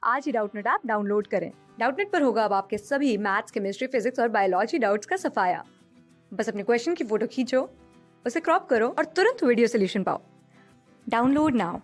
आज ही Doubtnut app download करें। Doubtnut पर होगा अब आपके सभी मैथ्स, केमिस्ट्री, फिजिक्स और बायोलॉजी डाउट्स का सफाया। बस अपने क्वेश्चन की फोटो खींचो, उसे क्रॉप करो और तुरंत वीडियो सोल्यूशन पाओ। Download now.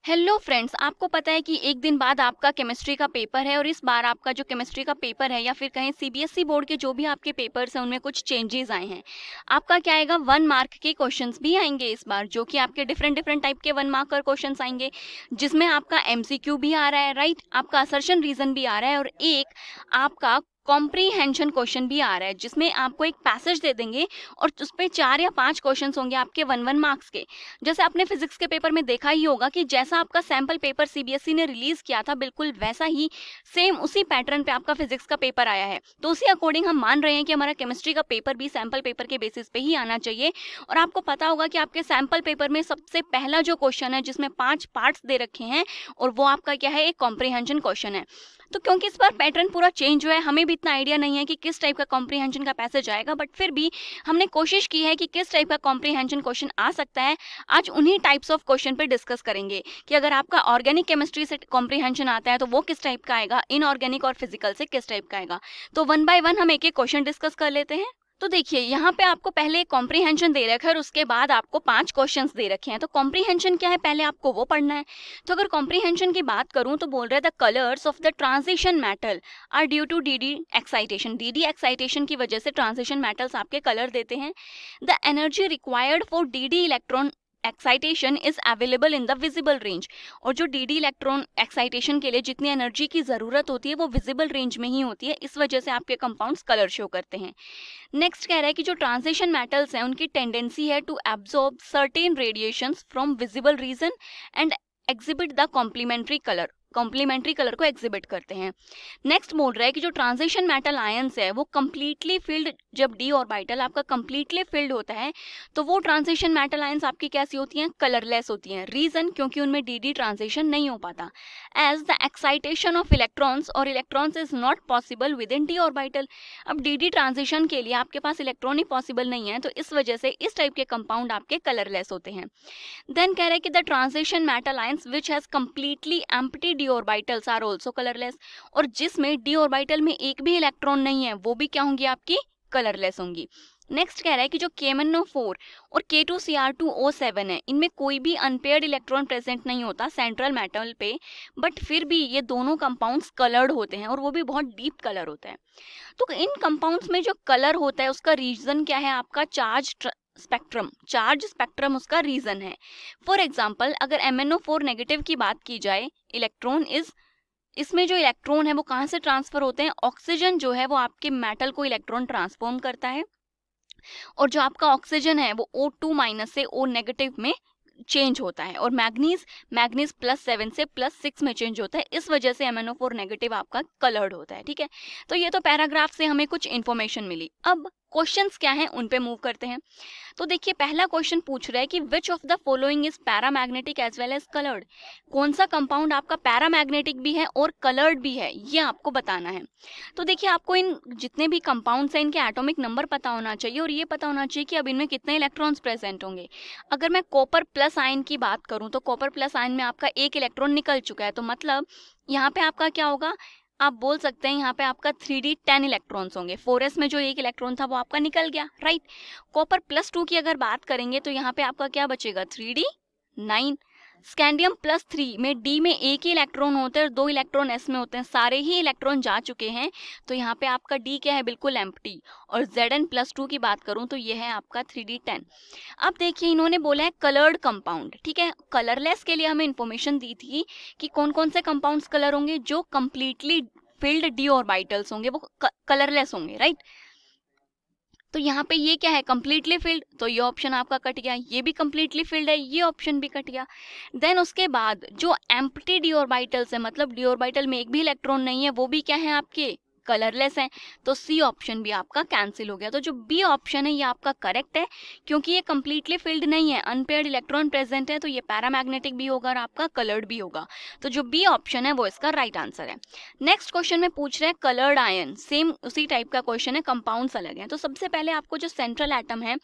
हेलो फ्रेंड्स, आपको पता है कि एक दिन बाद आपका केमिस्ट्री का पेपर है और इस बार आपका जो केमिस्ट्री का पेपर है या फिर कहें सीबीएसई बोर्ड के जो भी आपके पेपर्स हैं उनमें कुछ चेंजेस आए हैं। आपका क्या आएगा, 1 मार्क के क्वेश्चंस भी आएंगे इस बार, जो कि आपके डिफरेंट टाइप के 1 मार्कर क्वेश्चंस आएंगे, जिसमें आपका एमसीक्यू भी आ रहा है, राइट, आपका असर्शन रीजन भी आ रहा है और एक आपका कॉम्प्रीहेंशन क्वेश्चन भी आ रहा है, जिसमें आपको एक पैसेज दे देंगे और उस पर 4 या 5 क्वेश्चंस होंगे आपके 1 मार्क्स के। जैसे आपने फिजिक्स के पेपर में देखा ही होगा कि जैसा आपका सैंपल पेपर सीबीएसई ने रिलीज किया था, बिल्कुल वैसा ही सेम उसी पैटर्न पे आपका फिजिक्स का पेपर आया है। तो उसी अकॉर्डिंग हम मान रहे हैं कि हमारा केमिस्ट्री का पेपर भी सैंपल पेपर के बेसिस पे ही आना चाहिए। और आपको पता होगा कि आपके सैंपल पेपर में सबसे पहला जो क्वेश्चन है, जिसमें 5 पार्ट्स दे रखे हैं, और वो आपका क्या है, एक कॉम्प्रीहेंशन क्वेश्चन है। तो क्योंकि इस बार पैटर्न पूरा चेंज हुआ है, हमें भी इतना आइडिया नहीं है कि किस टाइप का कॉम्प्रीहेंशन का पैसेज आएगा, बट फिर भी हमने कोशिश की है कि किस टाइप का कॉम्प्रीहेंशन क्वेश्चन आ सकता है। आज उन्हीं टाइप्स ऑफ क्वेश्चन पे डिस्कस करेंगे कि अगर आपका ऑर्गेनिक केमिस्ट्री से कॉम्प्रीहेंशन आता है तो वो किस टाइप का आएगा, इनऑर्गेनिक और फिजिकल से किस टाइप का आएगा। तो 1 बाय 1 हम एक एक क्वेश्चन डिस्कस कर लेते हैं। तो देखिए, यहाँ पे आपको पहले कॉम्प्रीहेंशन दे रखा है और उसके बाद आपको 5 क्वेश्चंस दे रखे हैं। तो कॉम्प्रीहेंशन क्या है, पहले आपको वो पढ़ना है। तो अगर कॉम्प्रीहेंशन की बात करूं तो बोल रहे हैं the colours of the transition metal are due to D D excitation. D D excitation की वजह से ट्रांजिशन मेटल्स आपके कलर देते हैं। The energy required for D D electron excitation is available in the visible range. और जो डीडी इलेक्ट्रॉन एक्साइटेशन के लिए जितनी एनर्जी की जरूरत होती है वो विजिबल रेंज में ही होती है, इस वजह से आपके कंपाउंड्स कलर शो करते हैं। नेक्स्ट कह रहा है कि जो ट्रांजिशन मेटल्स हैं उनकी टेंडेंसी है to absorb certain radiations from visible region and exhibit the complementary colour को एग्जिबिट करते हैं। नेक्स्ट बोल रहा है कि जो ट्रांजिशन मेटल आयंस है वो कंप्लीटली फिल्ड, जब डी ऑर्बिटल आपका कंप्लीटली फिल्ड होता है तो वो ट्रांजिशन मेटल आयंस आपकी कैसी होती हैं, कलरलेस होती हैं। रीजन, क्योंकि उनमें डी ट्रांजिशन नहीं हो पाता, as the excitation of electrons और electrons is not possible with in d orbital. अब डी ट्रांजिशन के लिए आपके पास इलेक्ट्रॉन ही पॉसिबल नहीं है, तो इस वजह से इस टाइप के कंपाउंड आपके कलरलेस होते हैं। देन कह रहे हैं कि the transition metal ions which has completely empty D orbitals are also colourless. और जिसमें डी ऑर्बिटल में एक भी इलेक्ट्रॉन नहीं है वो भी क्या होंगी, आपकी कलरलेस होंगी। नेक्स्ट कह रहा है कि जो KMnO4 और K2Cr2O7 है, इनमें कोई भी अनपेयर्ड इलेक्ट्रॉन प्रेजेंट नहीं होता सेंट्रल मेटल पे, बट फिर भी ये दोनों कंपाउंड्स कलर्ड होते हैं और वो भी बहुत डीप कलर होता है। तो इन कंपाउंड्स में जो कलर होता है उसका रीजन क्या है, आपका चार्ज स्पेक्ट्रम उसका रीजन है। फॉर एग्जाम्पल, अगर MnO4 नेगेटिव की बात की जाए, इलेक्ट्रॉन इज, इसमें जो इलेक्ट्रॉन है वो कहाँ से ट्रांसफर होते हैं, ऑक्सीजन जो है वो आपके मेटल को इलेक्ट्रॉन ट्रांसफॉर्म करता है, और जो आपका ऑक्सीजन है वो O2- से O- में चेंज होता है, और मैग्नीज +7 से +6 में चेंज होता है। इस वजह से MnO4 नेगेटिव आपका कलर्ड होता है। ठीक है, तो ये तो पैराग्राफ से हमें कुछ इन्फॉर्मेशन मिली। अब क्वेश्चंस क्या हैं उन पे मूव करते हैं। तो देखिए, पहला क्वेश्चन पूछ रहा है कि which of the following is paramagnetic as well as coloured. कौन सा कंपाउंड आपका पैरामैग्नेटिक भी है और कलर्ड भी है, ये आपको बताना है। तो देखिए, आपको इन जितने भी कंपाउंड्स हैं इनके एटॉमिक नंबर पता होना चाहिए और ये पता होना चाहिए कि अब इनमें कितने इलेक्ट्रॉन्स प्रेजेंट होंगे। अगर मैं कॉपर प्लस आयन की बात करूं तो कॉपर प्लस आयन में आपका एक इलेक्ट्रॉन निकल चुका है, तो मतलब यहाँ पे आपका क्या होगा, आप बोल सकते हैं यहाँ पे आपका 3D 10 इलेक्ट्रॉन्स होंगे। 4s में जो एक इलेक्ट्रॉन था वो आपका निकल गया, राइट। कॉपर +2 की अगर बात करेंगे तो यहाँ पे आपका क्या बचेगा, 3D 9। स्कैंडियम +3 में D में एक ही इलेक्ट्रॉन होते हैं और 2 इलेक्ट्रॉन S में होते हैं, सारे ही इलेक्ट्रॉन जा चुके हैं, तो यहाँ पे आपका D क्या है, बिल्कुल एम्प्टी। और Zn+2 की बात करूं तो ये है आपका 3D 10। अब देखिए, इन्होंने बोला है कलर्ड कंपाउंड। ठीक है, कलरलेस के लिए हमें इंफॉर्मेशन दी थी कि कौन कौन से कंपाउंड्स कलर होंगे, जो कंप्लीटली फिल्ड डी ऑर्बिटल्स होंगे वो कलरलेस होंगे, राइट। तो यहाँ पे ये क्या है, कंप्लीटली फिल्ड, तो ये ऑप्शन आपका कट गया। ये भी कंप्लीटली फिल्ड है, ये ऑप्शन भी कट गया। देन उसके बाद जो एम्प्टी डी ऑर्बिटल्स है, मतलब डी ऑर्बिटल में एक भी इलेक्ट्रॉन नहीं है, वो भी क्या है, आपके कलरलेस हैं, तो सी ऑप्शन भी आपका कैंसिल हो गया। तो जो बी ऑप्शन है ये आपका करेक्ट है, क्योंकि ये कंप्लीटली फिल्ड नहीं है, अनपेयर्ड इलेक्ट्रॉन प्रेजेंट है, तो ये पैरामैग्नेटिक भी होगा और आपका कलर्ड भी होगा। तो जो बी ऑप्शन है वो इसका राइट आंसर है। नेक्स्ट क्वेश्चन में पूछ रहे हैं कलर्ड आयन, सेम उसी टाइप का क्वेश्चन है, कंपाउंड्स अलग हैं। तो सबसे पहले आपको जो सेंट्रल एटम है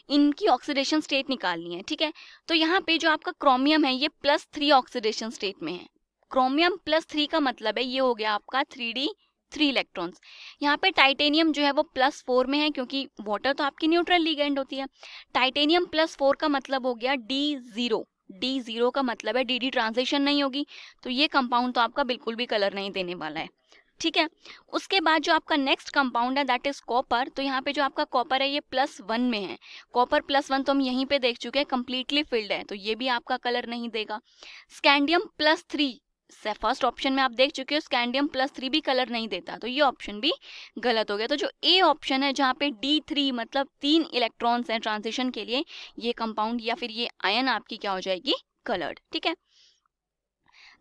इनकी ऑक्सीडेशन स्टेट निकालनी है। ठीक है, तो यहाँ पे जो आपका क्रोमियम है ये +3 ऑक्सीडेशन स्टेट में है, क्रोमियम +3 का मतलब है ये हो गया आपका 3d 3 इलेक्ट्रॉन्स। यहाँ पे टाइटेनियम जो है वो +4 में है, क्योंकि वाटर तो आपकी न्यूट्रल लिगेंड होती है। टाइटेनियम +4 का मतलब हो गया D0। D0 का मतलब है dd ट्रांजिशन नहीं होगी, तो ये कंपाउंड तो आपका बिल्कुल भी कलर नहीं देने वाला है, ठीक है। उसके बाद जो आपका नेक्स्ट कंपाउंड है दैट इज कॉपर। तो यहाँ पे जो आपका कॉपर है ये +1 में है। कॉपर +1 तो हम यहीं पे देख चुके हैं, कंप्लीटली फिल्ड है, तो ये भी आपका कलर नहीं देगा। स्कैंडियम +3 से फर्स्ट ऑप्शन में आप देख चुके हो, स्कैंडियम +3 भी कलर नहीं देता, तो ये ऑप्शन भी गलत हो गया। तो जो ए ऑप्शन है जहाँ पे D3 मतलब 3 इलेक्ट्रॉन्स हैं ट्रांजिशन के लिए, ये कंपाउंड या फिर ये आयन आपकी क्या हो जाएगी, कलर्ड, ठीक है।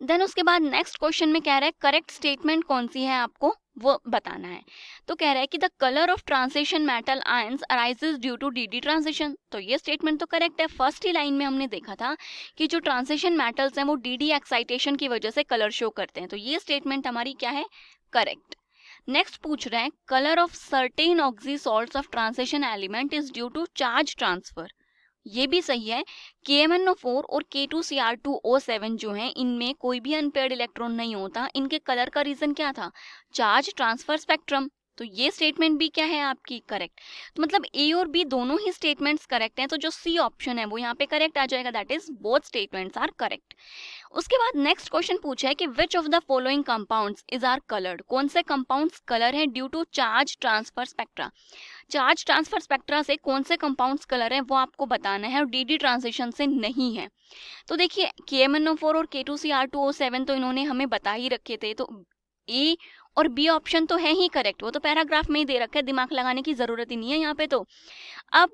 देन उसके बाद नेक्स्ट क्वेश्चन में कह रहा है करेक्ट स्टेटमेंट कौन सी है आपको वो बताना है। तो कह रहा है कि the colour of transition metal ions arises due to dd transition. तो ये स्टेटमेंट तो करेक्ट है। फर्स्ट ही लाइन में हमने देखा था कि जो ट्रांजिशन मेटल्स हैं वो dd एक्साइटेशन की वजह से कलर शो करते हैं, तो ये स्टेटमेंट हमारी क्या है, करेक्ट। नेक्स्ट पूछ रहे हैं colour of certain oxy salts of transition element is due to charge transfer. ये भी सही है। KMnO4 और K2Cr2O7 जो हैं इनमें कोई भी अनपेयर्ड इलेक्ट्रॉन नहीं होता। इनके कलर का रीजन क्या था, चार्ज ट्रांसफर स्पेक्ट्रम। तो ये स्टेटमेंट भी क्या है आपकी, करेक्ट। तो मतलब ए और बी दोनों ही स्टेटमेंट्स करेक्ट हैं, तो जो सी ऑप्शन है वो यहाँ पे करेक्ट आ जाएगा, that is both statements are correct. उसके बाद नेक्स्ट क्वेश्चन पूछा है कि which of the following compounds is are coloured. कौन से कंपाउंड्स कलर हैं due to charge transfer spectra. Charge transfer spectra से कौन से कंपाउंड्स कलर हैं वो आपको बताना है, और dd ट्रांजिशन से नहीं है। तो देखिए KMnO4 और K2Cr2O7 तो इन्होंने हमें बता ही रखे थे, तो ए और बी ऑप्शन तो है ही करेक्ट, वो तो पैराग्राफ में ही दे रखा है, दिमाग लगाने की जरूरत ही नहीं है यहाँ पे। तो अब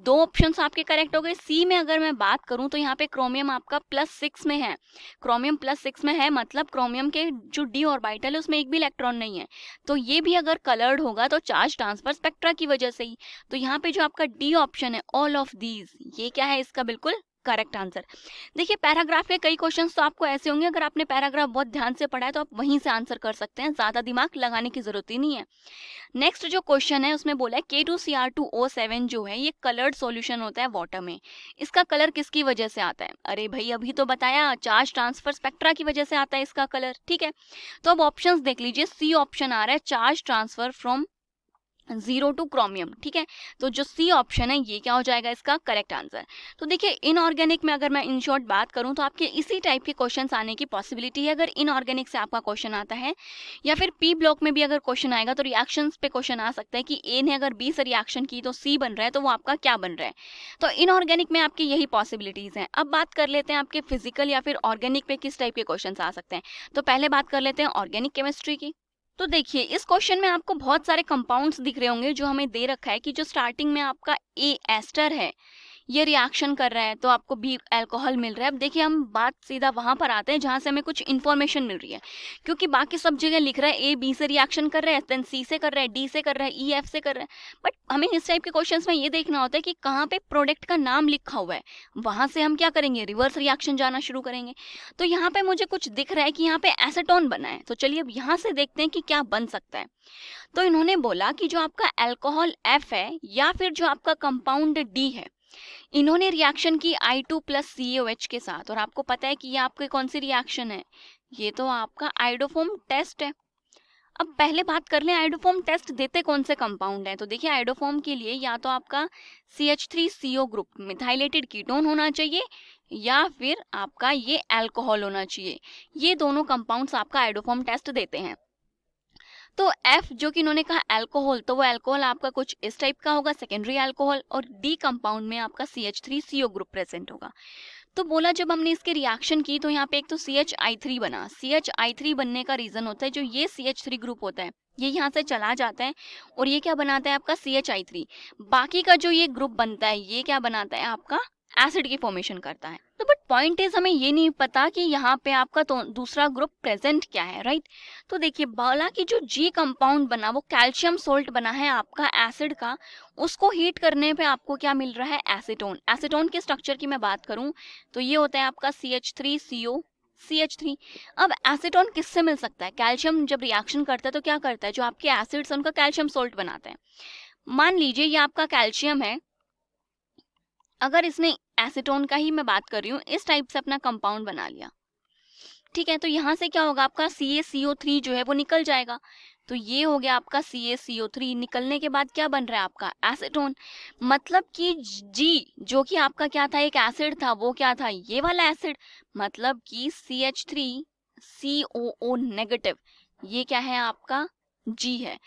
दो ऑप्शंस आपके करेक्ट हो गए। सी में अगर मैं बात करूं तो यहाँ पे क्रोमियम आपका +6 में है। क्रोमियम +6 में है मतलब क्रोमियम के जो d ऑर्बिटल है उसमें एक भी इलेक्ट्रॉन नहीं है, तो ये भी अगर कलर्ड होगा तो चार्ज ट्रांसफर स्पेक्ट्रा की वजह से ही। तो यहाँ पे जो आपका डी ऑप्शन है ऑल ऑफ दीज, ये क्या है इसका बिल्कुल करेक्ट आंसर। देखिए पैराग्राफ के कई क्वेश्चंस तो आपको ऐसे होंगे, अगर आपने पैराग्राफ बहुत ध्यान से पढ़ा है तो आप वहीं से आंसर कर सकते हैं, ज्यादा दिमाग लगाने की जरूरत ही नहीं है। नेक्स्ट जो क्वेश्चन है उसमें बोला है K2Cr2O7 जो है ये कलर्ड सॉल्यूशन होता है वाटर में, इसका कलर किसकी वजह से आता है। अरे भाई अभी तो बताया, चार्ज ट्रांसफर स्पेक्ट्रा की वजह से आता है इसका कलर, ठीक है। तो अब ऑप्शंस देख लीजिए, सी ऑप्शन आ रहा है charge transfer from 0 two chromium, ठीक है। तो जो सी ऑप्शन है ये क्या हो जाएगा इसका करेक्ट आंसर। तो देखिए इनऑर्गेनिक में अगर मैं इन शॉर्ट बात करूं तो आपके इसी टाइप के क्वेश्चंस आने की पॉसिबिलिटी है, अगर इनऑर्गेनिक से आपका क्वेश्चन आता है, या फिर पी ब्लॉक में भी अगर क्वेश्चन आएगा तो रिएक्शंस पे क्वेश्चन आ सकता है कि ए ने अगर बी से रिएक्शन की तो सी बन रहा है, तो वो आपका क्या बन रहा है। तो इनऑर्गेनिक में आपकी यही पॉसिबिलिटीज हैं। अब बात कर लेते हैं आपके फिजिकल या फिर ऑर्गेनिक पे किस टाइप के क्वेश्चन आ सकते हैं। तो पहले बात कर लेते हैं ऑर्गेनिक केमिस्ट्री की। तो देखिए इस क्वेश्चन में आपको बहुत सारे कंपाउंड्स दिख रहे होंगे जो हमें दे रखा है कि जो स्टार्टिंग में आपका ए एस्टर है ये रिएक्शन कर रहा है तो आपको बी अल्कोहल मिल रहा है। अब देखिए हम बात सीधा वहां पर आते हैं जहां से हमें कुछ इन्फॉर्मेशन मिल रही है, क्योंकि बाकी सब जगह लिख रहा है ए बी से रिएक्शन कर रहा है, देन सी से कर रहा है, डी से कर रहा है, ई एफ से कर रहा है। बट हमें इस टाइप के क्वेश्चंस में ये देखना होता है कि कहाँ पे प्रोडक्ट का नाम लिखा हुआ है, वहां से हम क्या करेंगे, रिवर्स रिएक्शन जाना शुरू करेंगे। तो यहाँ पे मुझे कुछ दिख रहा है कि यहाँ पे एसीटोन बना है, तो चलिए अब यहाँ से देखते हैं कि क्या बन सकता है। तो इन्होंने बोला कि जो आपका अल्कोहल एफ है या फिर जो आपका कंपाउंड डी है, इन्होंने रिएक्शन की I2 + COH के साथ, और आपको पता है कि ये आपके कौन सी रिएक्शन है, ये तो आपका आइडोफोम टेस्ट है। अब पहले बात कर लें आइडोफोम टेस्ट देते कौन से कंपाउंड है। तो देखिए आइडोफोम के लिए या तो आपका CH3CO ग्रुप मिथाइलेटेड कीटोन होना चाहिए या फिर आपका ये अल्कोहल होना चाहिए। ये दोनों कंपाउंड्स आपका आइडोफोम टेस्ट देते हैं। तो एफ जो कि इन्होंने कहा अल्कोहल, तो वो अल्कोहल आपका कुछ इस टाइप का होगा सेकेंडरी अल्कोहल, और डी कंपाउंड में आपका CH3CO ग्रुप प्रेजेंट होगा। तो बोला जब हमने इसके रिएक्शन की तो यहाँ पे एक तो CHI3 बना। CHI3 बनने का रीजन होता है जो ये CH3 ग्रुप होता है ये यहाँ से चला जाता है और ये क्या बनाता है आपका CHI3। बाकी का जो ये ग्रुप बनता है ये क्या बनाता है आपका एसिड की फॉर्मेशन करता है। तो बट पॉइंट इज हमें ये नहीं पता कि यहाँ पे आपका तो दूसरा ग्रुप प्रेजेंट क्या है, राइट। तो देखिए बोला कि जो जी कंपाउंड बना वो कैल्शियम सोल्ट बना है आपका एसिड का, उसको हीट करने पे आपको क्या मिल रहा है, एसीटोन। एसीटोन के स्ट्रक्चर की मैं बात करूं तो ये होता है आपका CH3CO CH3। अब एसीटोन किससे मिल सकता है, कैल्शियम जब रिएक्शन करता है तो क्या करता है, जो आपके एसिड्स उनका कैल्शियम सोल्ट बनाते हैं। मान लीजिए ये आपका कैल्शियम है, अगर इसने एसीटोन का ही मैं बात कर रही हूँ इस टाइप से अपना कंपाउंड बना लिया, ठीक है, तो यहाँ से क्या होगा, आपका CaCO3 जो है वो निकल जाएगा। तो ये हो गया आपका CaCO3। निकलने के बाद क्या बन रहा है आपका एसीटोन। मतलब कि जी जो कि आपका क्या था, एक एसिड था, वो क्या था, ये वाला एसिड। मतलब कि CH3COO नेगेटिव, ये क्या है आपका, जी है।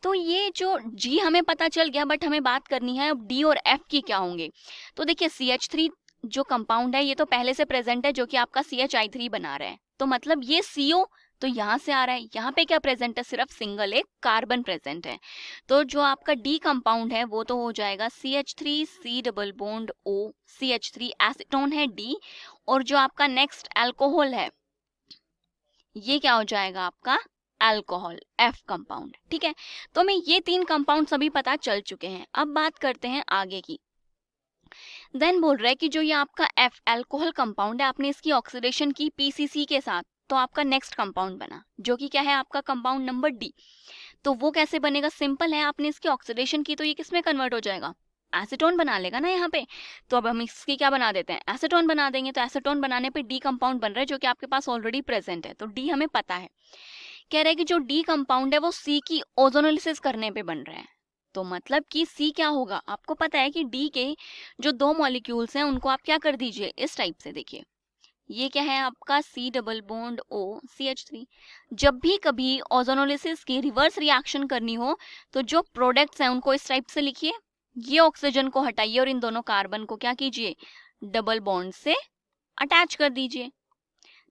तो ये जो जी हमें पता चल गया, बट हमें बात करनी है अब डी और एफ की क्या होंगे। तो देखिए CH3 जो कंपाउंड है ये तो पहले से प्रेजेंट है, जो कि आपका CHI3 बना रहा है। तो मतलब ये CO तो यहाँ से आ रहा है, यहाँ पे क्या प्रेजेंट है, सिर्फ सिंगल एक कार्बन प्रेजेंट है। तो जो आपका डी कंपाउंड है वो तो हो जाएगा CH3C double bond O, CH3 acetone है डी। और जो आपका नेक्स्ट अल्कोहल है ये क्या हो जाएगा आपका अल्कोहल, F कंपाउंड। ठीक है, तो हमें ये 3 कंपाउंड सभी पता चल चुके हैं। अब बात करते हैं आगे की। देन बोल रहा है कि जो ये आपका F अल्कोहल कंपाउंड है, आपने इसकी ऑक्सीडेशन की PCC के साथ, तो आपका नेक्स्ट कंपाउंड बना, जो कि क्या है आपका कंपाउंड नंबर डी। तो वो कैसे बनेगा, सिंपल है, आपने इसकी ऑक्सीडेशन की तो ये किस में कन्वर्ट हो जाएगा, एसीटोन बना लेगा ना यहाँ पे। तो अब हम इसकी क्या बना देते हैं, एसीटोन बना देंगे। तो एसीटोन बनाने पे डी कंपाउंड बन रहा है, जो कि आपके पास ऑलरेडी प्रेजेंट है। तो डी हमें पता है। कह रहा है कि जो डी कंपाउंड है वो सी की ओजोनोलिसिस करने पे बन रहा है। तो मतलब कि सी क्या होगा, आपको पता है कि डी के जो 2 मॉलिक्यूल्स हैं उनको आप क्या कर दीजिए, इस टाइप से देखिए, ये क्या है आपका C double bond O CH3। जब भी कभी ओजोनोलिसिस की रिवर्स रिएक्शन करनी हो तो जो प्रोडक्ट्स हैं उनको इस टाइप से लिखिए, ये ऑक्सीजन को हटाइए और इन दोनों कार्बन को क्या कीजिए, डबल बॉन्ड से अटैच कर दीजिए।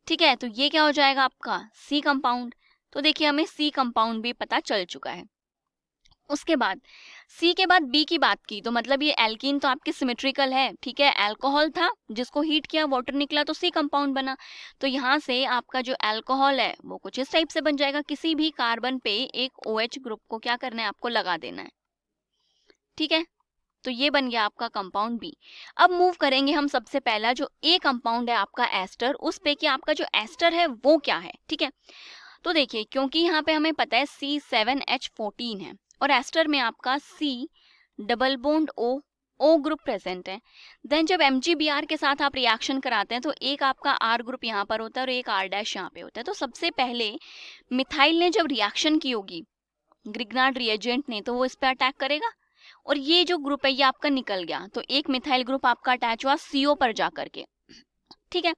ठीक है, तो ये क्या हो जाएगा आपका सी कंपाउंड। तो देखिए हमें सी कंपाउंड भी पता चल चुका है। उसके बाद सी के बाद बी की बात की, तो मतलब ये एल्कीन तो आपके सिमेट्रिकल है। ठीक है, अल्कोहल था जिसको हीट किया, वाटर निकला, तो सी कंपाउंड बना। तो यहाँ से आपका जो अल्कोहल है वो कुछ इस टाइप से बन जाएगा। किसी भी कार्बन पे एक OH ग्रुप को क्या करना है, आपको लगा देना है। ठीक है, तो ये बन गया आपका कंपाउंड बी। अब मूव करेंगे हम सबसे पहला जो ए कंपाउंड है आपका एस्टर, उस पे कि आपका जो एस्टर है वो क्या है। ठीक है, तो देखिए क्योंकि यहाँ पे हमें पता है C7H14 है और एस्टर में आपका C double bond O group present है। देन जब MgBr के साथ आप रिएक्शन कराते हैं तो एक आपका R ग्रुप यहाँ पर होता है और एक R डैश यहाँ पे होता है। तो सबसे पहले मिथाइल ने जब रिएक्शन की होगी ग्रिग्नार्ड रिएजेंट ने, तो वो इस पे अटैक करेगा और ये जो ग्रुप है ये आपका निकल गया। तो एक मिथाइल ग्रुप आपका अटैच हुआ CO पर जा करके। ठीक है,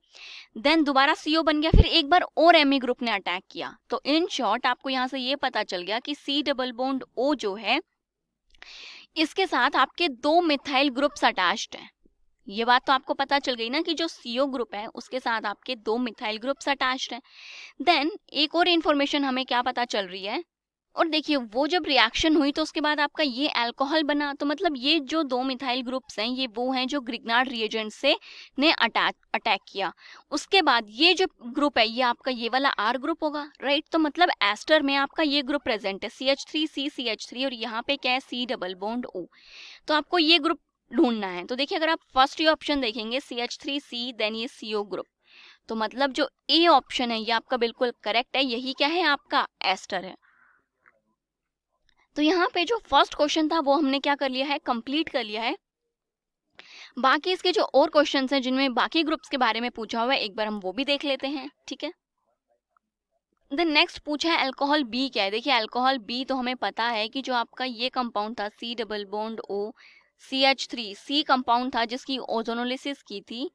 देन दोबारा CO बन गया, फिर एक बार और Me ग्रुप ने अटैक किया। तो इन शॉर्ट आपको यहाँ से ये पता चल गया कि C डबल बॉन्ड O जो है इसके साथ आपके 2 मिथाइल ग्रुप्स अटैच्ड हैं। ये बात तो आपको पता चल गई ना कि जो CO ग्रुप है उसके साथ आपके 2 मिथाइल ग्रुप्स अटैच्ड हैं। देन एक और इन्फॉर्मेशन हमें क्या पता चल रही है, और देखिए वो जब रिएक्शन हुई तो उसके बाद आपका ये अल्कोहल बना। तो मतलब ये जो 2 मिथाइल ग्रुप्स हैं ये वो हैं जो ग्रिग्नार्ड रिएजेंट से ने अटैक किया। उसके बाद ये जो ग्रुप है ये आपका ये वाला R ग्रुप होगा, राइट। तो मतलब एस्टर में आपका ये ग्रुप प्रेजेंट है CH3C CH3 और यहाँ पे क्या है C डबल बॉन्ड O। तो आपको ये ग्रुप ढूंढना है। तो देखिए अगर आप फर्स्ट ये ऑप्शन देखेंगे CH3C देन ये CO ग्रुप, तो मतलब जो ए ऑप्शन है ये आपका बिल्कुल करेक्ट है, यही क्या है आपका एस्टर है। तो यहाँ पे जो फर्स्ट क्वेश्चन था वो हमने क्या कर लिया है, कंप्लीट कर लिया है। बाकी इसके जो और क्वेश्चंस हैं जिनमें बाकी ग्रुप्स के बारे में पूछा हुआ है एक बार हम वो भी देख लेते हैं। ठीक है, देन नेक्स्ट पूछा है अल्कोहल बी क्या है। देखिए अल्कोहल बी तो हमें पता है कि जो आपका ये कंपाउंड था C double bond O CH3 C compound था जिसकी ओजोनोलिसिस की थी,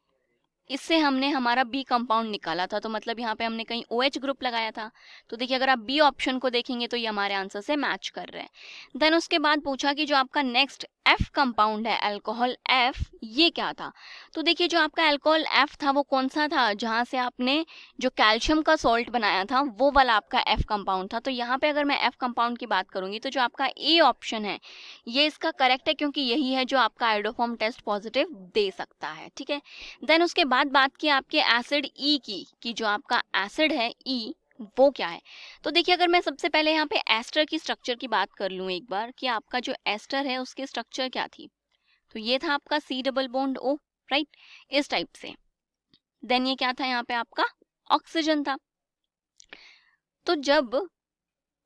इससे हमने हमारा बी कंपाउंड निकाला था। तो मतलब यहाँ पे हमने कहीं OH ग्रुप लगाया था। तो देखिए अगर आप बी ऑप्शन को देखेंगे तो ये हमारे आंसर से मैच कर रहे हैं। देन उसके बाद पूछा कि जो आपका नेक्स्ट F कंपाउंड है अल्कोहल F, ये क्या था। तो देखिए जो आपका अल्कोहल F था वो कौन सा था, जहाँ से आपने जो कैल्शियम का सॉल्ट बनाया था वो वाला आपका F कंपाउंड था। तो यहाँ पे अगर मैं F कंपाउंड की बात करूंगी तो जो आपका ए ऑप्शन है ये इसका करेक्ट है, क्योंकि यही है जो आपका आयोडोफॉर्म टेस्ट पॉजिटिव दे सकता है। ठीक है, देन उसके बाद बात की आपके एसिड ई की, कि जो आपका एसिड है ई वो क्या है। तो देखिए अगर मैं सबसे पहले यहाँ पे एस्टर की स्ट्रक्चर की बात कर लूँ एक बार, कि आपका जो एस्टर है उसकी स्ट्रक्चर क्या थी, तो ये था आपका C double bond O, right, इस टाइप से। देन ये क्या था, यहाँ पे आपका ऑक्सीजन था। तो जब,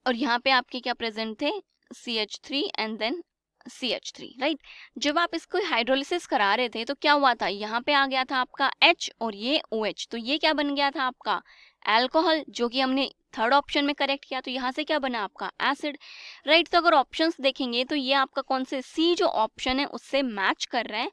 और यहाँ पे आपके क्या प्रेजेंट थे CH3 and then CH3, right. जब आप इसको हाइड्रोलिसिस करा रहे थे तो क्या हुआ था, यहाँ पे आ गया था आपका H और ये OH, तो ये क्या बन गया था आपका अल्कोहल, जो कि हमने थर्ड ऑप्शन में करेक्ट किया, तो यहाँ से क्या बना आपका एसिड, राइट। तो अगर ऑप्शंस देखेंगे तो ये आपका कौन से सी जो ऑप्शन है उससे मैच कर रहा है।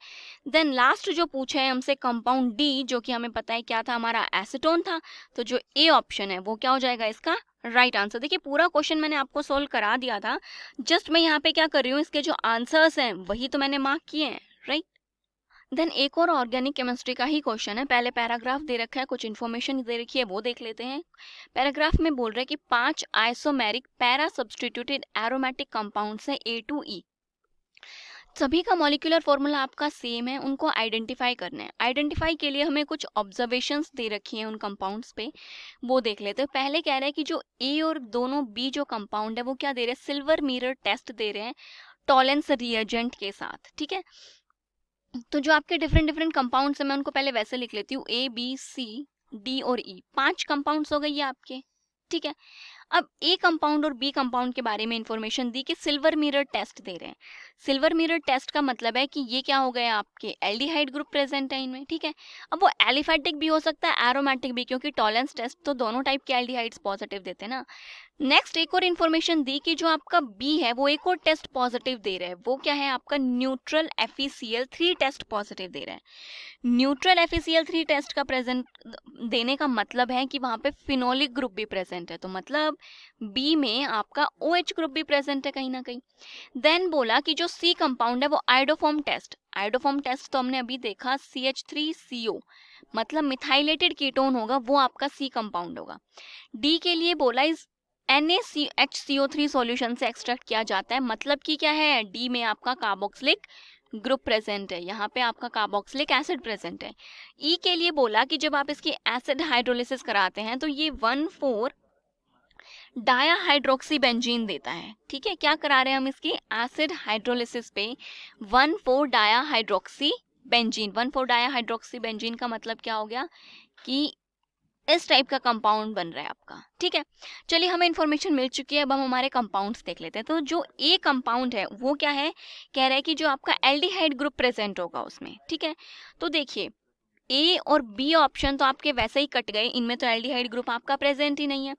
देन लास्ट जो पूछा है हमसे कंपाउंड डी, जो कि हमें पता है क्या था, हमारा एसीटोन था, तो जो ए ऑप्शन है वो क्या हो जाएगा इसका राइट आंसर। देखिए पूरा क्वेश्चन मैंने आपको सोल्व करा दिया था, जस्ट मैं यहाँ पे क्या कर रही हूँ, इसके जो आंसर्स हैं वही तो मैंने मार्क किए हैं, राइट। देन एक और ऑर्गेनिक केमिस्ट्री का ही क्वेश्चन है, पहले पैराग्राफ दे रखा है, कुछ इन्फॉर्मेशन दे रखी है, वो देख लेते हैं। पैराग्राफ में बोल रहे हैं कि 5 isomeric para substituted aromatic compounds हैं ए टू ई, सभी का मॉलिक्यूलर फॉर्मूला आपका सेम है, उनको आइडेंटिफाई करना है। आइडेंटिफाई के लिए हमें कुछ ऑब्जर्वेशंस दे रखी हैं उन कंपाउंड्स पे, वो देख लेते हैं। पहले कह रहे हैं कि जो ए और दोनों बी जो कंपाउंड है वो क्या दे रहे हैं, सिल्वर मिरर टेस्ट दे रहे हैं टॉलेंस रिएजेंट के साथ, ठीक है। तो जो आपके डिफरेंट डिफरेंट कंपाउंड्स हैं मैं उनको पहले वैसे लिख लेती हूँ, ए बी सी डी और ई, 5 कंपाउंड्स हो गए ये आपके, ठीक है। अब ए कंपाउंड और बी कंपाउंड के बारे में इंफॉर्मेशन दी कि सिल्वर मिरर टेस्ट दे रहे हैं। सिल्वर मिरर टेस्ट का मतलब है कि ये क्या हो गए आपके एल्डिहाइड ग्रुप प्रेजेंट है इनमें, ठीक है। अब वो एलिफेटिक भी हो सकता है, एरोमेटिक भी, क्योंकि टॉलेंस टेस्ट तो दोनों टाइप के एल्डिहाइड्स पॉजिटिव देते हैं ना। नेक्स्ट एक और इन्फॉर्मेशन दी कि जो आपका बी है वो एक और टेस्ट पॉजिटिव दे रहा है, वो क्या है आपका न्यूट्रल FeCl3 टेस्ट पॉजिटिव दे रहा है। न्यूट्रल FeCl3 टेस्ट का प्रेजेंट देने का मतलब है कि वहां पे फिनोलिक ग्रुप भी प्रेजेंट है, तो मतलब बी में आपका OH ग्रुप भी प्रेजेंट है कहीं ना कहीं। देन बोला कि जो सी कंपाउंड है वो आयोडोफॉर्म टेस्ट, आयोडोफॉर्म टेस्ट तो हमने अभी देखा CH3CO, मतलब मिथाइलेटेड कीटोन होगा, वो आपका सी कंपाउंड होगा। डी के लिए बोला इस NaCHCO3 सॉल्यूशन से एक्सट्रैक्ट किया जाता है, मतलब कि क्या है, डी में आपका कार्बोक्सिलिक ग्रुप प्रेजेंट है, यहाँ पे आपका कार्बोक्सिलिक एसिड प्रेजेंट है। ई के लिए बोला कि जब आप इसकी एसिड हाइड्रोलिसिस कराते हैं तो ये 1,4 डायाहाइड्रोक्सी बेंजीन देता है, ठीक है। क्या करा रहे हैं हम इसकी एसिड हाइड्रोलिसिस पे, 1,4 डायाहाइड्रोक्सी बेंजीन। 1,4 डायाहाइड्रोक्सी बेंजीन का मतलब क्या हो गया कि इस टाइप का कंपाउंड बन रहा है आपका, ठीक है। चलिए हमें इन्फॉर्मेशन मिल चुकी है, अब हम हमारे कंपाउंड्स देख लेते हैं। तो जो ए कंपाउंड है वो क्या है, कह रहा है कि जो आपका एल्डिहाइड ग्रुप प्रेजेंट होगा उसमें, ठीक है। तो देखिए ए और बी ऑप्शन तो आपके वैसे ही कट गए, इनमें तो एल्डिहाइड ग्रुप आपका प्रेजेंट ही नहीं है।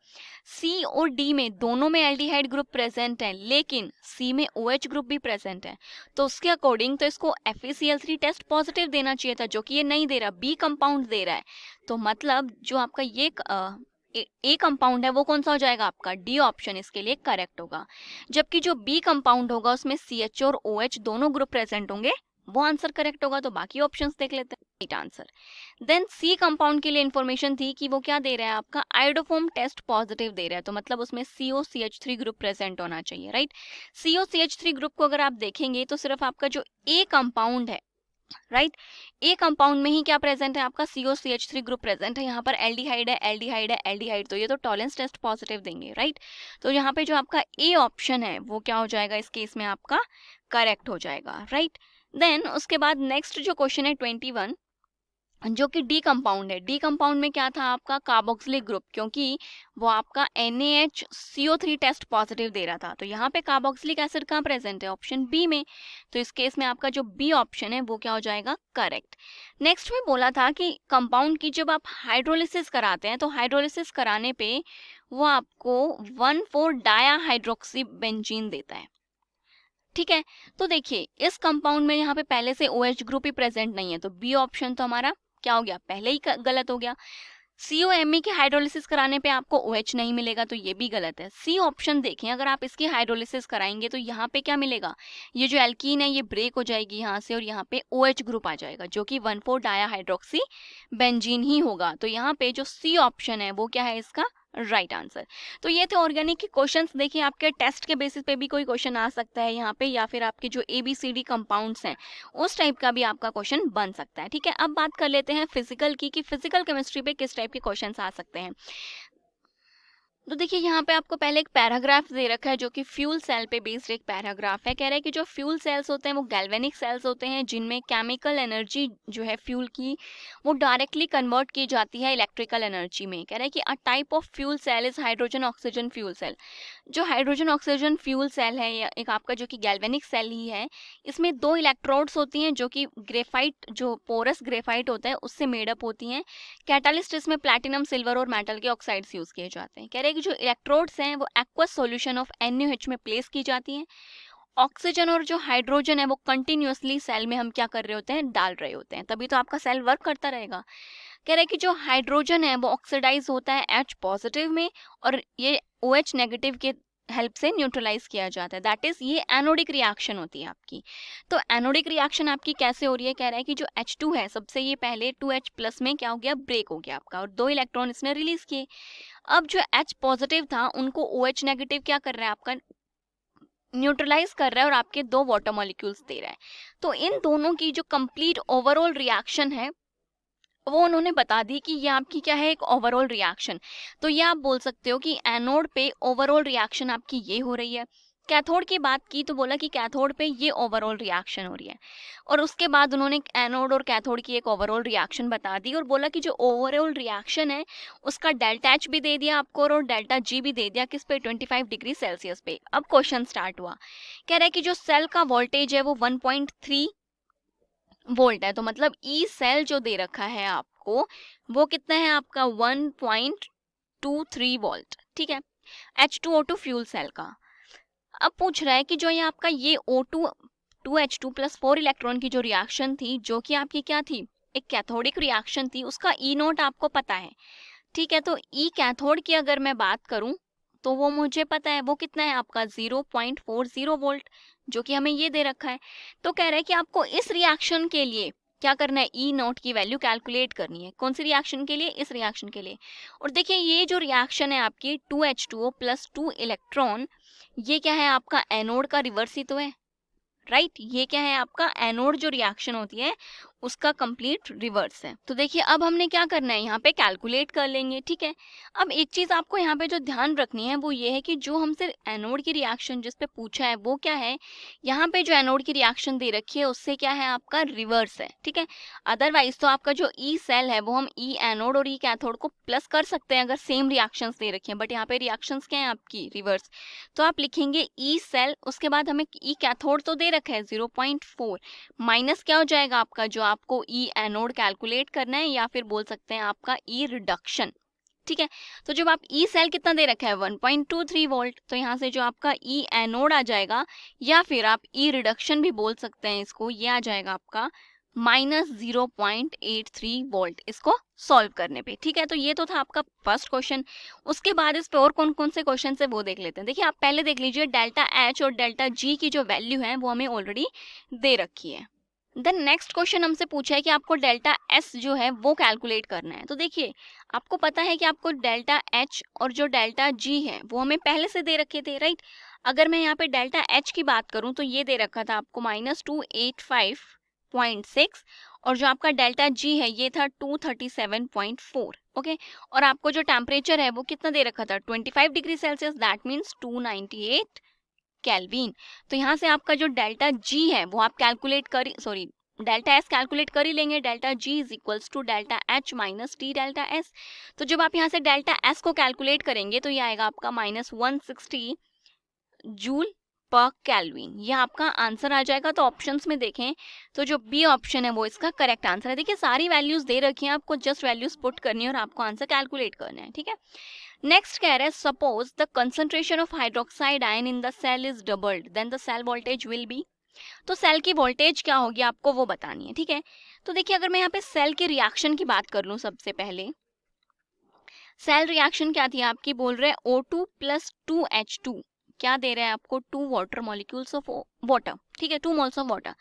सी और डी में दोनों में एल्डिहाइड ग्रुप प्रेजेंट है, लेकिन सी में OH ग्रुप भी प्रेजेंट है, तो उसके अकॉर्डिंग तो इसको FeCl3 टेस्ट पॉजिटिव देना चाहिए था, जो कि ये नहीं दे रहा, बी कंपाउंड दे रहा है। तो मतलब जो आपका ये ए कंपाउंड है वो कौन सा हो जाएगा आपका, डी ऑप्शन इसके लिए करेक्ट होगा। जबकि जो बी कंपाउंड होगा उसमें CH और OH दोनों ग्रुप प्रेजेंट होंगे, वो आंसर करेक्ट होगा। तो बाकी ऑप्शंस देख लेते हैं, right answer. Then C compound के लिए इंफॉर्मेशन थी कि वो क्या दे रहा है आपका आयोडोफॉर्म टेस्ट पॉजिटिव दे रहा है, तो मतलब उसमें COCH3 ग्रुप प्रेजेंट होना चाहिए, राइट। COCH3 ग्रुप को अगर आप देखेंगे तो सिर्फ आपका जो ए कंपाउंड है, राइट, ए कंपाउंड में ही क्या प्रेजेंट है आपका COCH3 ग्रुप प्रेजेंट है। यहाँ पर एल्डिहाइड है, एल्डिहाइड है, एल्डिहाइड, तो ये तो टॉलेंस टेस्ट पॉजिटिव देंगे, राइट। तो यहाँ पे जो आपका ए ऑप्शन है वो क्या हो जाएगा इस केस में आपका करेक्ट हो जाएगा, राइट। देन उसके बाद नेक्स्ट जो क्वेश्चन है 21, जो कि डी कंपाउंड है। डी कंपाउंड में क्या था आपका कार्बोक्सिलिक ग्रुप, क्योंकि वो आपका NaHCO3 टेस्ट पॉजिटिव दे रहा था, तो यहाँ पे कार्बोक्सिलिक एसिड कहाँ प्रेजेंट है, ऑप्शन बी में। तो इस केस में आपका जो बी ऑप्शन है वो क्या हो जाएगा करेक्ट। नेक्स्ट में बोला था कि कंपाउंड की जब आप हाइड्रोलिसिस कराते हैं तो हाइड्रोलिसिस कराने पे वो आपको 1,4 डायाहाइड्रोक्सी बेंजीन देता है, ठीक है। तो देखिए इस कंपाउंड में यहाँ पे पहले से OH ग्रुप ही प्रेजेंट नहीं है, तो बी ऑप्शन तो हमारा क्या हो गया, पहले ही गलत हो गया। COMe की हाइड्रोलिसिस कराने पे आपको OH नहीं मिलेगा, तो ये भी गलत है। सी ऑप्शन देखें, अगर आप इसकी हाइड्रोलिसिस कराएंगे तो यहाँ पे क्या मिलेगा, ये जो एल्कीन है ये ब्रेक हो जाएगी यहाँ से और यहाँ पे OH ग्रुप आ जाएगा, जो कि 1,4 डायाहाइड्रोक्सी बेंजीन ही होगा। तो यहाँ पे जो सी ऑप्शन है वो क्या है इसका राइट आंसर। तो ये थे ऑर्गेनिक के क्वेश्चंस। देखिए आपके टेस्ट के बेसिस पे भी कोई क्वेश्चन आ सकता है यहाँ पे, या फिर आपके जो ABCD कंपाउंड्स हैं उस टाइप का भी आपका क्वेश्चन बन सकता है, ठीक है। अब बात कर लेते हैं फिजिकल की, कि फिजिकल केमिस्ट्री पे किस टाइप के क्वेश्चन आ सकते हैं। तो देखिए यहाँ पे आपको पहले एक पैराग्राफ दे रखा है जो कि फ्यूल सेल पे बेस्ड एक पैराग्राफ है। कह रहा है कि जो फ्यूल सेल्स होते हैं वो गैल्वेनिक सेल्स होते हैं जिनमें केमिकल एनर्जी जो है फ्यूल की वो डायरेक्टली कन्वर्ट की जाती है इलेक्ट्रिकल एनर्जी में। कह रहा है कि a type of fuel cell is hydrogen oxygen fuel cell. जो हाइड्रोजन ऑक्सीजन फ्यूल सेल है या एक आपका जो कि गैल्वेनिक सेल ही है, इसमें 2 इलेक्ट्रोड्स होती हैं जो कि ग्रेफाइट जो पोरस ग्रेफाइट होता है उससे मेडअप होती हैं। कैटालिस्ट इसमें प्लैटिनम, सिल्वर और मेटल के ऑक्साइड्स यूज किए जाते हैं। कह रहे हैं कि जो इलेक्ट्रोड्स हैं वो एक्वस सॉल्यूशन ऑफ NaOH में प्लेस की जाती हैं। ऑक्सीजन और जो हाइड्रोजन है वो कंटिन्यूअसली सेल में हम क्या कर रहे होते हैं, डाल रहे होते हैं, तभी तो आपका सेल वर्क करता रहेगा। कह रहे हैं कि जो हाइड्रोजन है वो ऑक्सीडाइज होता है H पॉजिटिव में और ये OH नेगेटिव के हेल्प से न्यूट्रलाइज किया जाता है। दैट इज ये एनोडिक रिएक्शन होती है आपकी। तो एनोडिक रिएक्शन आपकी कैसे हो रही है? कह रहा है कि जो H2 है सबसे ये पहले 2H प्लस में क्या हो गया, ब्रेक हो गया आपका और 2 इलेक्ट्रॉन इसने रिलीज किए। अब जो H पॉजिटिव था उनको OH नेगेटिव क्या कर रहा है, आपका न्यूट्रलाइज कर रहा है और आपके 2 वाटर मॉलिक्यूल्स दे रहा है। तो इन दोनों की जो कंप्लीट ओवरऑल रिएक्शन है वो उन्होंने बता दी कि ये आपकी क्या है, एक ओवरऑल रिएक्शन। तो ये आप बोल सकते हो कि एनोड पे ओवरऑल रिएक्शन आपकी ये हो रही है। कैथोड की बात की तो बोला कि कैथोड पे ये ओवरऑल रिएक्शन हो रही है और उसके बाद उन्होंने एनोड और कैथोड की एक ओवरऑल रिएक्शन बता दी और बोला कि जो ओवरऑल रिएक्शन है उसका डेल्टा H भी दे दिया आपको और डेल्टा G भी दे दिया, किस पे, 25 डिग्री सेल्सियस पे। अब क्वेश्चन स्टार्ट हुआ। कह रहा है कि जो सेल का वोल्टेज है वो 1.3 वोल्ट है, तो मतलब ई सेल जो दे रखा है आपको वो कितना है, आपका 1.23 वोल्ट। ठीक है, H2O2 फ्यूल सेल का। अब पूछ रहा है कि जो ये आपका ये O2 2H2 प्लस 4 इलेक्ट्रॉन की जो रिएक्शन थी जो कि आपकी क्या थी, एक कैथोडिक रिएक्शन थी, उसका ई नोट आपको पता है। ठीक है, तो ई कैथोड की अगर मैं बात करूं तो वो मुझे पता है, वो कितना है आपका 0.40 वोल्ट, जो कि हमें ये दे रखा है। तो कह रहा है कि आपको इस रिएक्शन के लिए क्या करना है, ई नॉट की वैल्यू कैलकुलेट करनी है। कौन सी रिएक्शन के लिए, इस रिएक्शन के लिए। और देखिए ये जो रिएक्शन है आपकी 2H2O प्लस 2 इलेक्ट्रॉन, ये क्या है आपका एनोड का रिवर्स ही तो है, राइट ये क्या है आपका एनोड जो रिएक्शन होती है उसका कंप्लीट रिवर्स है। तो देखिए अब हमने क्या करना है, यहाँ पे कैलकुलेट कर लेंगे। ठीक है, अब एक चीज आपको यहाँ पे जो ध्यान रखनी है वो ये है कि जो हमसे एनोड की रिएक्शन जिस पे पूछा है वो क्या है, यहाँ पे जो एनोड की रिएक्शन दे रखी है उससे क्या है आपका रिवर्स है। ठीक है, अदरवाइज तो आपका जो ई सेल है वो हम ई एनोड और ई कैथोड को प्लस कर सकते हैं अगर सेम रिएक्शंस दे रखी हैं, बट यहाँ पे रिएक्शंस क्या है आपकी रिवर्स। तो आप लिखेंगे ई सेल, उसके बाद हमें ई कैथोड तो दे रखा है 0.4 माइनस क्या हो जाएगा आपका जो आपको ई एनोड कैलकुलेट करना है या फिर बोल सकते हैं आपका ई रिडक्शन। ठीक है, तो जब आप ई सेल कितना दे रखा है 1.23 वोल्ट, तो यहाँ से जो आपका ई एनोड आ जाएगा या फिर आप ई रिडक्शन भी बोल सकते हैं इसको, ये आ जाएगा आपका -0.83 वोल्ट इसको सॉल्व करने पे। ठीक है, तो ये तो था आपका फर्स्ट क्वेश्चन। उसके बाद इस पे और कौन कौन से क्वेश्चन है वो देख लेते हैं। देखिए आप पहले देख लीजिए डेल्टा H और डेल्टा G की जो वैल्यू है वो हमें ऑलरेडी दे रखी है। देन नेक्स्ट क्वेश्चन हमसे पूछा है कि आपको डेल्टा S जो है वो कैलकुलेट करना है। तो देखिए आपको पता है कि आपको डेल्टा H और जो डेल्टा G है वो हमें पहले से दे रखे थे, राइट। अगर मैं यहाँ पे डेल्टा H की बात करूँ तो ये दे रखा था आपको -285.6 और जो आपका डेल्टा G है ये था 237.4। ओके, और आपको जो टेम्परेचर है वो कितना दे रखा था 25 degree Celsius, that means 298 kelvin. तो यहाँ से आपका जो डेल्टा G है वो आप कैलकुलेट कर, सॉरी डेल्टा S कैलकुलेट कर ही लेंगे। Delta G is equals to delta H minus T delta S। तो जब आप यहाँ से डेल्टा S को कैलकुलेट करेंगे तो ये आएगा आपका -160 जूल पर केल्विन, ये आपका आंसर आ जाएगा। तो ऑप्शंस में देखें तो जो बी ऑप्शन है वो इसका करेक्ट आंसर है। देखिए सारी वैल्यूज दे रखी हैं, आपको जस्ट वैल्यूज पुट करनी है और आपको आंसर कैलकुलेट करना है। ठीक है, नेक्स्ट कह रहा है suppose the concentration of hydroxide ion in the cell is doubled then the cell voltage will be. तो सेल की वोल्टेज क्या होगी आपको वो बतानी है। ठीक है, तो देखिए अगर मैं यहाँ पे सेल के रिएक्शन की बात कर लूँ, सबसे पहले सेल रिएक्शन क्या थी आपकी, बोल रहे हैं O2 प्लस 2H2 क्या दे रहा है आपको 2 वाटर मॉलिक्यूल्स ऑफ वाटर। ठीक है, 2 मोल्स ऑफ वाटर।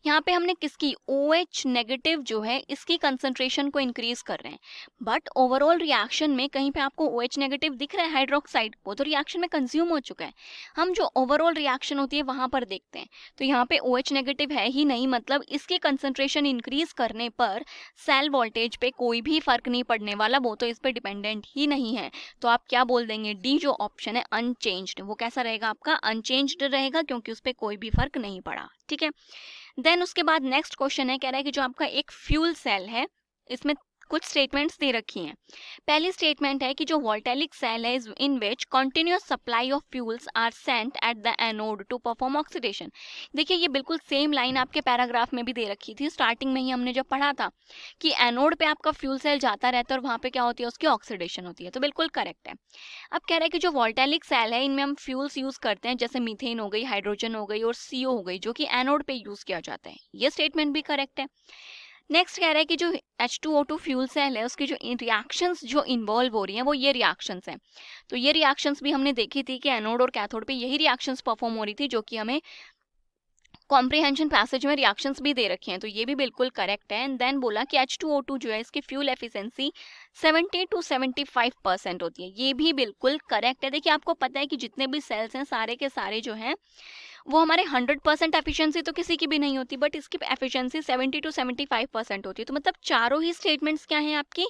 यहाँ पे हमने किसकी OH नेगेटिव जो है इसकी कंसंट्रेशन को इंक्रीज कर रहे हैं, बट ओवरऑल रिएक्शन में कहीं पे आपको OH नेगेटिव दिख रहा है हाइड्रोक्साइड, वो तो रिएक्शन में कंज्यूम हो चुका है। हम जो ओवरऑल रिएक्शन होती है वहां पर देखते हैं, तो यहाँ पे OH नेगेटिव है ही नहीं, मतलब इसकी कंसंट्रेशन इंक्रीज करने पर सेल वोल्टेज पे कोई भी फर्क नहीं पड़ने वाला, वो तो इस पे डिपेंडेंट ही नहीं है। तो आप क्या बोल देंगे, डी जो ऑप्शन है अनचेंज्ड, वो कैसा रहेगा आपका, अनचेंज्ड रहेगा, क्योंकि उस पर कोई भी फर्क नहीं पड़ा। ठीक है, देन उसके बाद नेक्स्ट क्वेश्चन है, कह रहा है कि जो आपका एक फ्यूल सेल है, इसमें कुछ स्टेटमेंट्स दे रखी हैं। पहली स्टेटमेंट है कि जो वोल्टेलिक सेल है in which continuous supply of fuels are sent at the anode to perform oxidation. देखिए ये बिल्कुल सेम लाइन आपके पैराग्राफ में भी दे रखी थी, स्टार्टिंग में ही हमने जब पढ़ा था कि एनोड पे आपका फ्यूल सेल जाता रहता है और वहां पे क्या होती है, उसकी ऑक्सीडेशन होती है, तो बिल्कुल करेक्ट है। अब कह रहा है कि जो वोल्टेलिक सेल है इनमें हम फ्यूल्स यूज करते हैं, जैसे मीथेन हो गई, हाइड्रोजन हो गई और CO हो गई, जो कि एनोड पे यूज किया जाता है, ये स्टेटमेंट भी करेक्ट है। नेक्स्ट कह रहा है कि जो H2O2 फ्यूल सेल है उसकी जो रिएक्शंस जो इन्वॉल्व हो रही हैं वो ये रिएक्शंस हैं। तो ये रिएक्शंस भी हमने देखी थी कि एनोड और कैथोड पे यही रिएक्शंस परफॉर्म हो रही थी, जो कि हमें कॉम्प्रिहेंशन पैसेज में रिएक्शंस भी दे रखे हैं, तो ये भी बिल्कुल करेक्ट है। एंड देन बोला कि H2O2 जो है इसकी फ्यूल एफिशिएंसी 70 to 75% होती है, ये भी बिल्कुल करेक्ट है। देखिए आपको पता है कि जितने भी सेल्स हैं सारे के सारे जो हैं वो हमारे 100% एफिशिएंसी तो किसी की भी नहीं होती, बट इसकी एफिशिएंसी 70 to 75% होती है, तो मतलब चारों ही स्टेटमेंट्स क्या हैं आपकी,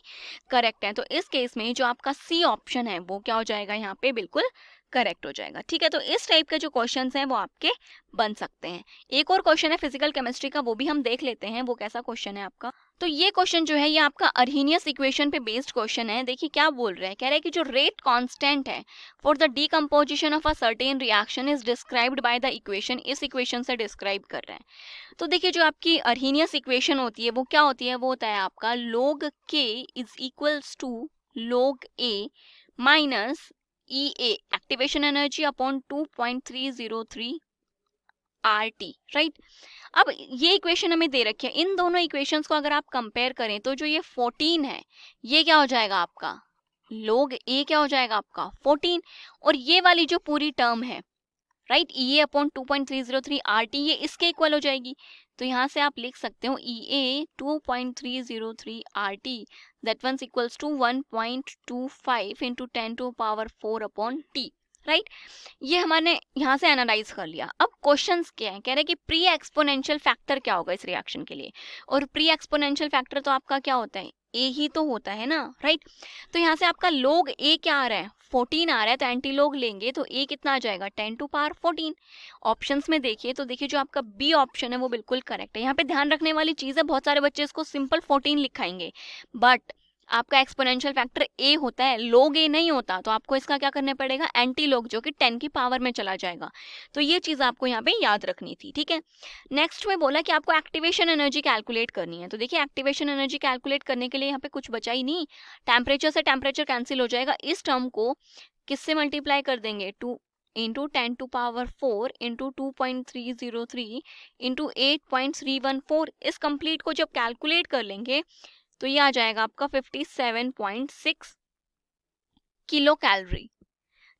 करेक्ट हैं। तो इस केस में जो आपका C ऑप्शन है वो क्या हो जाएगा, यहाँ पे बिल्कुल करेक्ट हो जाएगा। ठीक है, तो इस टाइप के जो क्वेश्चंस हैं वो आपके बन सकते हैं। एक और क्वेश्चन है फिजिकल केमिस्ट्री का, वो भी हम देख लेते हैं, वो कैसा क्वेश्चन है आपका। तो ये क्वेश्चन जो है ये आपका अर्हीनियस इक्वेशन पे बेस्ड क्वेश्चन है। देखिए क्या बोल रहा है, कह रहा है कि जो रेट कांस्टेंट है for the decomposition of a certain reaction is described by the equation, इस इक्वेशन से डिस्क्राइब कर रहे हैं। तो देखिए जो आपकी अर्हीनियस इक्वेशन होती है वो क्या होती है, वो होता है आपका log K is equals to log A minus EA activation energy upon 2.303 RT, right. अब ये इक्वेशन हमें दे रखी है, इन दोनों इक्वेशंस को अगर आप कंपेयर करें तो जो ये 14 है ये क्या हो जाएगा आपका, log A क्या हो जाएगा आपका 14, और ये वाली जो पूरी टर्म है राइट, EA अपॉन 2.303 RT ये इसके इक्वल हो जाएगी। तो यहाँ से आप लिख सकते हो EA 2.303 RT that one's equals to 1.25 into 10 to power 4 upon T, right. ये हमने यहाँ से एनालाइज कर लिया। अब क्वेश्चंस क्या है, कह रहे हैं कि प्री एक्सपोनेंशियल फैक्टर क्या होगा इस रिएक्शन के लिए, और प्री एक्सपोनेंशियल फैक्टर तो आपका क्या होता है, A ही तो होता है ना, राइट। तो यहाँ से आपका log A क्या आ रहा है, 14 आ रहा है, तो एंटी लॉग लेंगे तो A कितना आ जाएगा 10 to power 14। ऑप्शंस में देखिए तो देखिए जो आपका B ऑप्शन है वो बिल्कुल करेक्ट है। यहाँ पे ध्यान रखने वाली चीज़ है, बहुत सारे बच्चे इसको सिंपल 14 लिखाएंगे, बट आपका एक्सपोनेंशियल फैक्टर A होता है, log A नहीं होता, तो आपको इसका क्या करना पड़ेगा, एंटी लॉग, जो कि 10 की पावर में चला जाएगा। तो ये चीज़ आपको यहाँ पे याद रखनी थी, ठीक है। नेक्स्ट में बोला कि आपको एक्टिवेशन एनर्जी कैलकुलेट करनी है। तो देखिए एक्टिवेशन एनर्जी कैलकुलेट करने के लिए यहाँ पे कुछ बचा ही नहीं, टेम्परेचर से टेम्परेचर कैंसिल हो जाएगा, इस टर्म को किससे मल्टीप्लाई कर देंगे, 2 into 10 to power 4 into 2.303 into 8.314, इस कंप्लीट को जब कैलकुलेट कर लेंगे तो ये आ जाएगा आपका 57.6 किलो कैलोरी।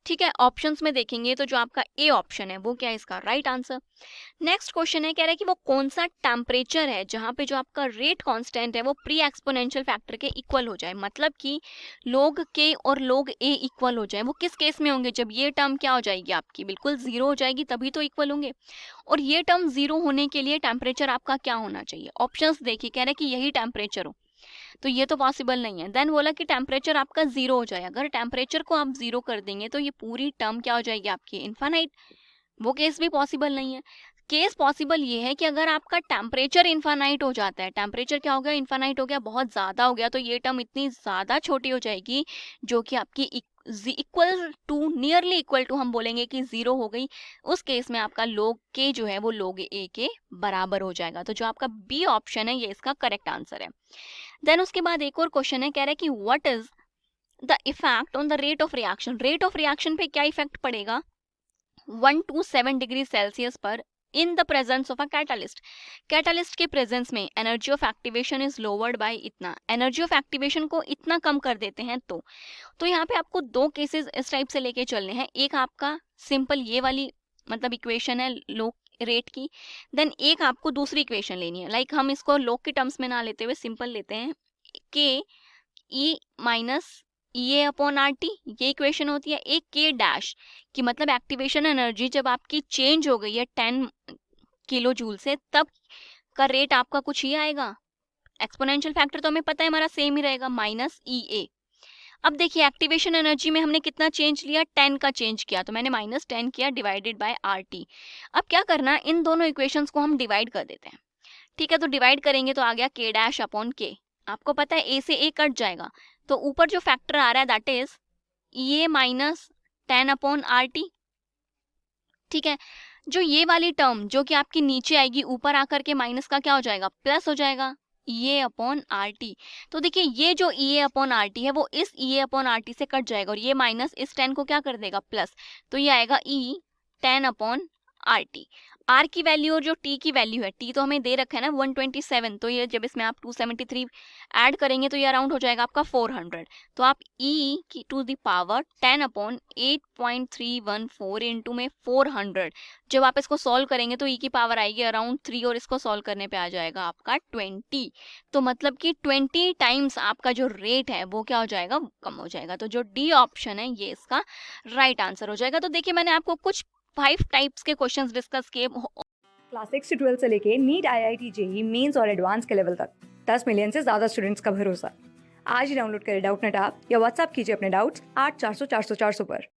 ठीक है, ऑप्शंस में देखेंगे तो जो आपका ए ऑप्शन है वो क्या है इसका राइट आंसर। नेक्स्ट क्वेश्चन है, कह रहा है कि वो कौन सा टेम्परेचर है जहां पे जो आपका रेट कांस्टेंट है वो प्री एक्सपोनेंशियल फैक्टर के इक्वल हो जाए, मतलब कि log K और log A इक्वल हो जाए। वो किस केस में होंगे, जब ये टर्म क्या हो जाएगी आपकी बिल्कुल जीरो हो जाएगी, तभी तो इक्वल होंगे। और ये टर्म जीरो होने के लिए टेम्परेचर आपका क्या होना चाहिए, ऑप्शंस देखिए, कह रहा है कि यही टेम्परेचर हो, तो ये तो पॉसिबल नहीं है। देन बोला कि टेम्परेचर आपका जीरो हो जाए, अगर टेम्परेचर को आप जीरो कर देंगे तो ये पूरी टर्म क्या हो जाएगी आपकी इनफाइनाइट, वो केस भी पॉसिबल नहीं है। केस पॉसिबल ये है कि अगर आपका टेम्परेचर इनफाइनाइट हो जाता है, टेम्परेचर क्या हो गया इनफाइनाइट हो गया, बहुत ज़्यादा हो गया, तो ये टर्म इतनी ज़्यादा छोटी हो जाएगी जो कि आपकी equal to nearly equal to हम बोलेंगे कि जीरो हो गई, उस केस में आपका log K जो है वो log A के बराबर हो जाएगा। तो जो आपका बी ऑप्शन है ये इसका करेक्ट आंसर है। देन उसके बाद एक और क्वेश्चन है, कह रहा है कि what is the effect on the rate of reaction, rate of reaction पे क्या इफेक्ट पड़ेगा 1 to 7 डिग्री सेल्सियस पर in the presence of a catalyst, catalyst के प्रेजेंस में energy of activation is lowered by इतना, एनर्जी ऑफ एक्टिवेशन को इतना कम कर देते हैं। तो यहाँ पे आपको दो केसेस इस टाइप से लेके चलने हैं, एक आपका सिंपल ये वाली मतलब इक्वेशन है log रेट की। देन एक आपको दूसरी इक्वेशन लेनी है, लाइक हम इसको लॉग के टर्म्स में ना लेते हुए सिंपल लेते हैं, के ई माइनस ई ए अपॉन आर टी, ये इक्वेशन होती है। एक के डैश की मतलब एक्टिवेशन एनर्जी जब आपकी चेंज हो गई है 10 किलो जूल से, तब का रेट आपका कुछ ही आएगा। एक्सपोनेंशियल फैक्टर तो हमें पता है हमारा सेम ही रहेगा, माइनस ई ए। अब देखिए एक्टिवेशन एनर्जी में हमने कितना चेंज लिया, 10 का चेंज किया, तो मैंने माइनस 10 किया डिवाइडेड बाय आर टी। अब क्या करना, इन दोनों इक्वेशंस को हम डिवाइड कर देते हैं। ठीक है, तो डिवाइड करेंगे तो आ गया के डैश अपॉन के। आपको पता है ए से ए कट जाएगा, तो ऊपर जो फैक्टर आ रहा है that is E A minus 10 upon R T. ठीक है, जो ये वाली टर्म जो कि आपकी नीचे आएगी, ऊपर आकर के माइनस का क्या हो जाएगा, प्लस हो जाएगा, ई ए अपॉन आर टी। तो देखिए ये जो ई ए अपॉन आर टी है वो इस ई ए अपॉन आर टी से कट जाएगा, और ये माइनस इस 10 को क्या कर देगा, प्लस। तो ये आएगा ई 10 अपॉन आर टी। आर की वैल्यू और जो टी की वैल्यू है, टी तो हमें दे रखा है ना 127, तो ये जब इसमें आप 273 ऐड करेंगे तो ये अराउंड हो जाएगा आपका 400। तो आप ई की to the power 10 upon 8.314 into में 400, जब आप इसको सॉल्व करेंगे तो ई की पावर आएगी अराउंड 3, और इसको सॉल्व करने पे आ जाएगा आपका 20। तो मतलब कि 20 टाइम्स आपका जो रेट है वो क्या हो जाएगा, कम हो जाएगा। तो जो डी ऑप्शन है ये इसका राइट आंसर हो जाएगा। तो देखिए मैंने आपको कुछ 5 टाइप्स के क्वेश्चंस डिस्कस किए। क्लास 6 से 12 से लेके नीट, IIT, जेई मेंस और एडवांस के लेवल तक 10 मिलियन से ज़्यादा स्टूडेंट्स का भरोसा। आज ही डाउनलोड करें डाउटनेट ऐप या व्हाट्सएप कीजिए अपने डाउट्स 8400 400 400 पर।